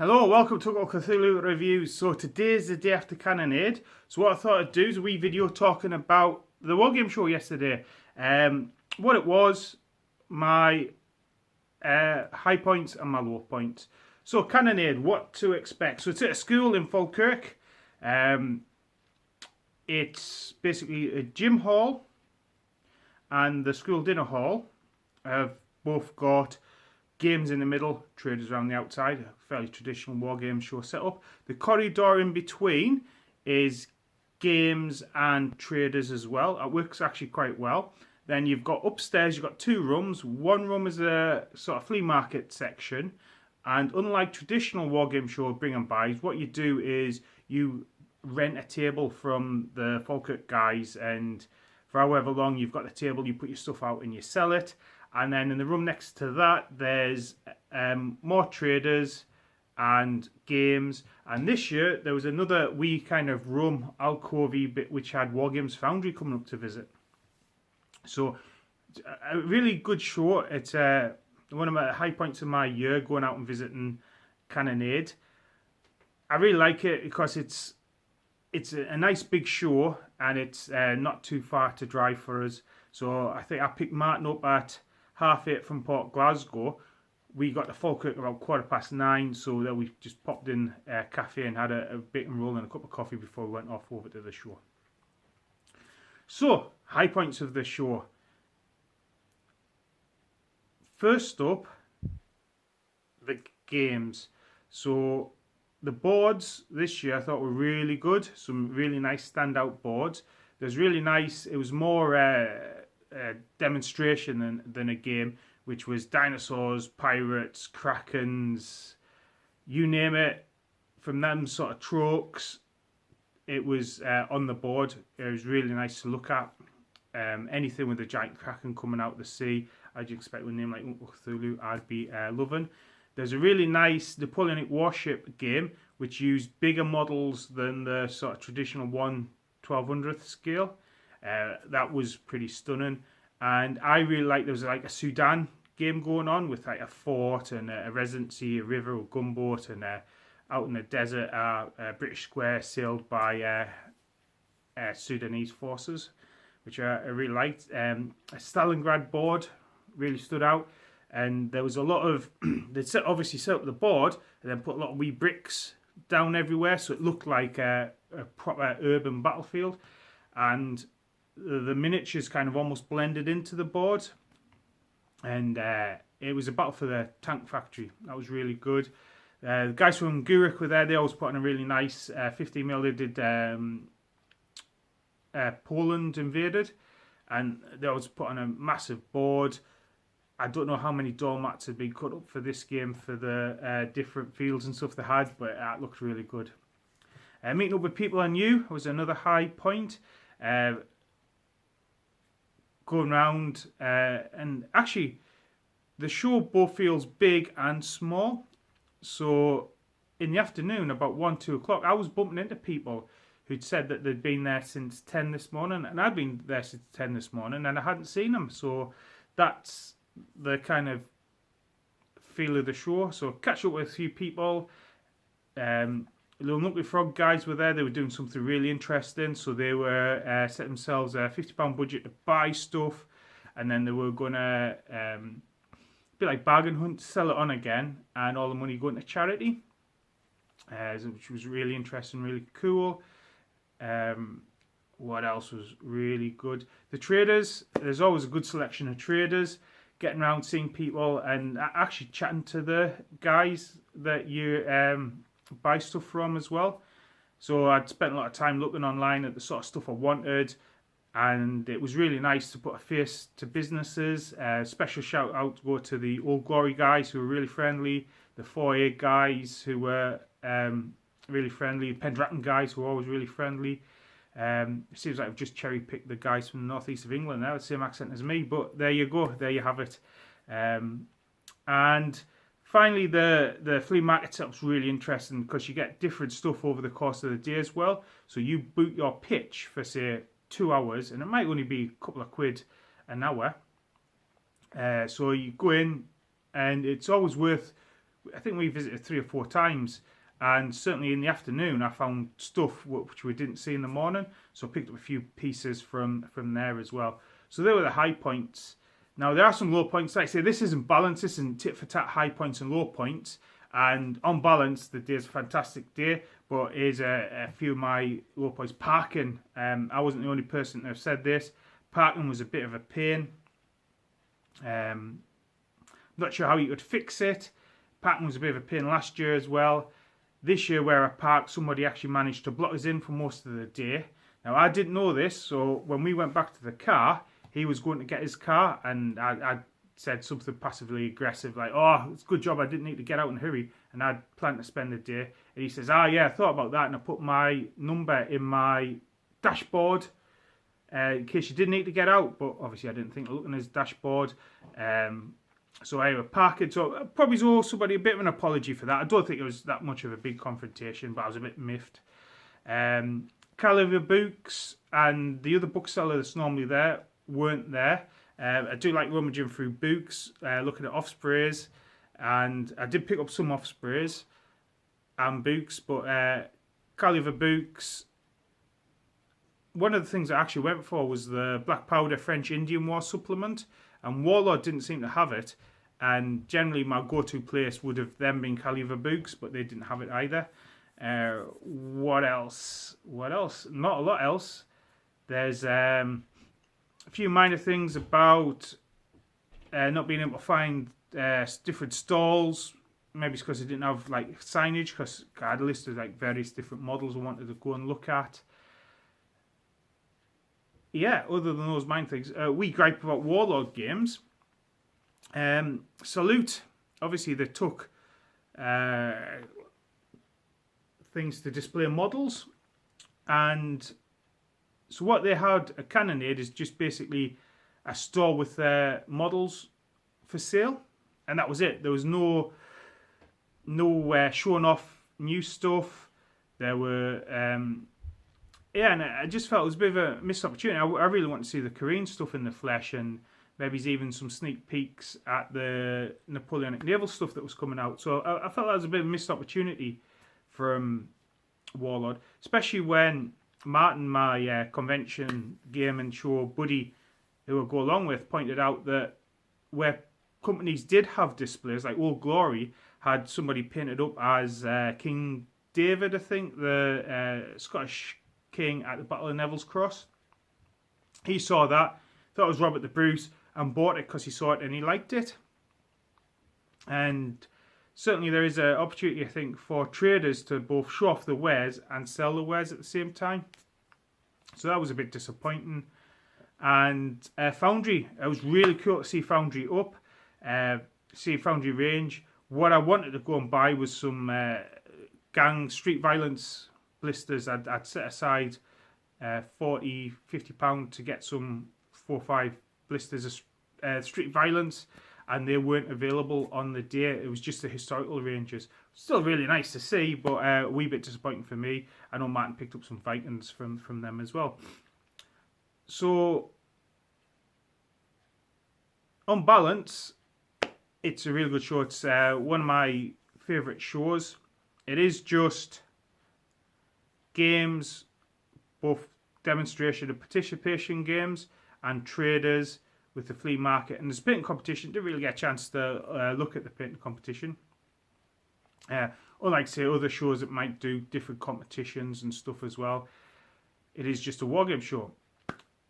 Hello, welcome to Cthulhu Reviews. So today's the day after Cannonade. So what I thought I'd do is a wee video talking about the wargame show yesterday. What it was, my high points and my low points. So Cannonade, what to expect. So it's at a school in Falkirk. It's basically a gym hall and the school dinner hall have both got games in the middle, traders around the outside, a fairly traditional war game show setup. The corridor in between is games and traders as well. It works actually quite well. Then you've got upstairs, you've got two rooms. One room is a sort of flea market section. And unlike traditional war game show bring and buys, what you do is you rent a table from the Falkirk guys, and for however long you've got the table, you put your stuff out and you sell it. And then in the room next to that, there's more traders and games. And this year, there was another wee kind of room, alcove-y bit, which had Wargames Foundry coming up to visit. So, a really good show. It's one of my high points of my year, going out and visiting Cannonade. I really like it because it's a nice big show, and it's not too far to drive for us. So I think I picked Martin up at 8:30 from Port Glasgow. We got to Falkirk about 9:15, so then we just popped in a cafe and had a bacon roll and a cup of coffee before we went off over to the show. So, high points of the show. First up, the games. So, the boards this year I thought were really good. Some really nice standout boards. There's really nice, it was more demonstration than a game, which was dinosaurs, pirates, krakens, you name it. From them sort of tropes, it was on the board. It was really nice to look at. Anything with a giant kraken coming out of the sea, as you expect with a name like Cthulhu, I'd be loving. There's a really nice Napoleonic warship game which used bigger models than the sort of traditional 1/1200th scale. That was pretty stunning, and I really liked there was like a Sudan game going on with like a fort and a residency, a river, a gunboat, and out in the desert, a British square sailed by Sudanese forces, which I really liked. A Stalingrad board really stood out, and there was a lot of they obviously set up the board and then put a lot of wee bricks down everywhere, so it looked like a proper urban battlefield, and the miniatures kind of almost blended into the board, and it was a battle for the tank factory. That was really good. The guys from Gurik were there. They always put on a really nice 15mm. They did Poland invaded, and they always put on a massive board. I don't know how many doormats had been cut up for this game for the different fields and stuff they had, but it looked really good. Meeting up with people I knew was another high point. Going around, and actually the show both feels big and small. So in the afternoon, about 1-2 o'clock, I was bumping into people who'd said that they'd been there since 10 this morning, and I'd been there since 10 this morning and I hadn't seen them. So that's the kind of feel of the show. So catch up with a few people. Little Nuclear Frog guys were there. They were doing something really interesting. So they were set themselves a £50 budget to buy stuff, and then they were going to be like bargain hunt, sell it on again, and all the money going to charity, which was really interesting, really cool. What else was really good? The traders. There's always a good selection of traders. Getting around, seeing people, and actually chatting to the guys that you buy stuff from as well. So I'd spent a lot of time looking online at the sort of stuff I wanted, and it was really nice to put a face to businesses. Special shout out to go to the Old Glory guys who were really friendly, the Foyer guys who were really friendly, Pendragon guys who were always really friendly. It seems like I've just cherry picked the guys from the northeast of England now, the same accent as me, but there you go, there you have it. And finally, the flea market setup's really interesting because you get different stuff over the course of the day as well. So you book your pitch for, say, 2 hours, and it might only be a couple of quid an hour. So you go in, and it's always worth I think we visited 3 or 4 times, and certainly in the afternoon I found stuff which we didn't see in the morning, so I picked up a few pieces from there as well. So they were the high points. Now there are some low points. Like I say, this isn't balanced, this isn't tit for tat high points and low points, and on balance the day's a fantastic day, but here's a few of my low points. Parking, I wasn't the only person to have said this. Parking was a bit of a pain. Not sure how you could fix it. Parking was a bit of a pain last year as well. This year where I parked, somebody actually managed to block us in for most of the day. Now I didn't know this, so when we went back to the car, he was going to get his car, and I said something passively aggressive like, "Oh, it's a good job I didn't need to get out in a hurry, and I'd planned to spend the day." And he says, "Ah, yeah, I thought about that, and I put my number in my dashboard in case you did need to get out." But obviously I didn't think to look in his dashboard. So anyway, parking. So I probably owe somebody a bit of an apology for that. I don't think it was that much of a big confrontation, but I was a bit miffed. Caliver Books and the other bookseller that's normally there weren't there. I do like rummaging through books, looking at Offsprays, and I did pick up some Offsprays and books, but Caliver Books, one of the things I actually went for was the Black Powder French Indian War supplement, and Warlord didn't seem to have it, and generally my go-to place would have then been Caliver Books, but they didn't have it either. What else? Not a lot else. There's a few minor things about not being able to find different stalls. Maybe it's because I didn't have like signage, because I had a list of like various different models I wanted to go and look at. Yeah, other than those minor things, we gripe about Warlord games. Salute, obviously they took things to display models, and so what they had at Cannonade is just basically a store with their models for sale, and that was it. There was no showing off new stuff. There were yeah, and I just felt it was a bit of a missed opportunity. I really want to see the Korean stuff in the flesh, and maybe even some sneak peeks at the Napoleonic naval stuff that was coming out. So I felt that was a bit of a missed opportunity from Warlord, especially when Martin, my convention game and show buddy, who I go along with, pointed out that where companies did have displays, like Old Glory had somebody painted up as King David, I think, the Scottish king at the Battle of Neville's Cross. He saw that, thought it was Robert the Bruce, and bought it because he saw it and he liked it. And certainly there is an opportunity, I think, for traders to both show off the wares and sell the wares at the same time. So that was a bit disappointing. And Foundry, it was really cool to see Foundry up, see Foundry range. What I wanted to go and buy was some gang street violence blisters. I'd set aside £40-50 to get some 4 or 5 blisters of street violence, and they weren't available on the day. It was just the historical ranges. Still really nice to see, but a wee bit disappointing for me. I know Martin picked up some Vikings from them as well. So on balance, it's a really good show. It's one of my favourite shows. It is just games, both demonstration and participation games, and traders with the flea market. And there's a painting competition. Didn't really get a chance to look at the painting competition. Unlike, say, other shows that might do different competitions and stuff as well, it is just a wargame show.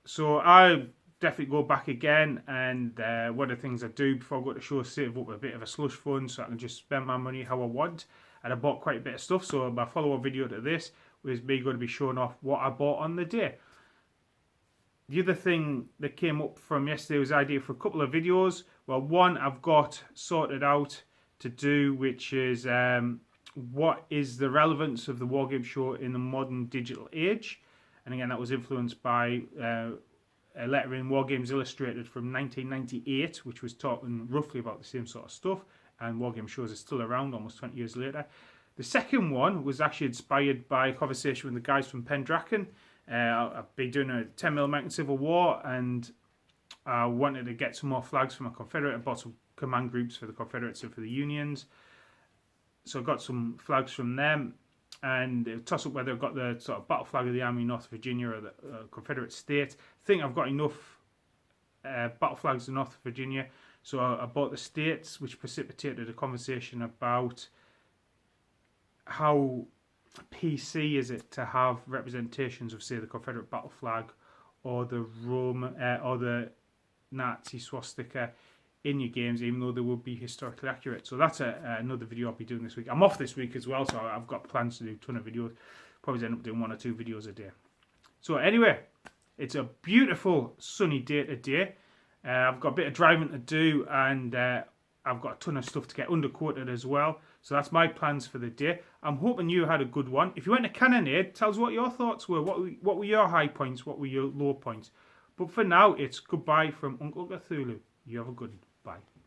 So I definitely go back again, and one of the things I do before I go to show is save up a bit of a slush fund so I can just spend my money how I want. And I bought quite a bit of stuff, so my follow-up video to this was me going to be showing off what I bought on the day. The other thing that came up from yesterday was the idea for a couple of videos. Well, one I've got sorted out to do, which is what is the relevance of the wargame show in the modern digital age. And again, that was influenced by a letter in Wargames Illustrated from 1998, which was talking roughly about the same sort of stuff. And wargame shows are still around almost 20 years later. The second one was actually inspired by a conversation with the guys from Pendragon. I've been doing a 10mm American Civil War, and I wanted to get some more flags for my Confederate. I bought some command groups for the Confederates and for the Unions. So I got some flags from them, and it toss up whether I've got the sort of battle flag of the Army of North Virginia or the Confederate States. I think I've got enough battle flags of North Virginia, so I bought the states, which precipitated a conversation about how PC is it to have representations of, say, the Confederate battle flag or the or the Nazi swastika in your games, even though they will be historically accurate. So that's another video I'll be doing this week. I'm off this week as well, so I've got plans to do a ton of videos. Probably end up doing 1 or 2 videos a day. So anyway, it's a beautiful sunny day today. I've got a bit of driving to do, and I've got a ton of stuff to get undercoated as well. So that's my plans for the day. I'm hoping you had a good one. If you went to Cannonade, tell us what your thoughts were. What were your high points? What were your low points? But for now, it's goodbye from Uncle Cthulhu. You have a good one. Bye.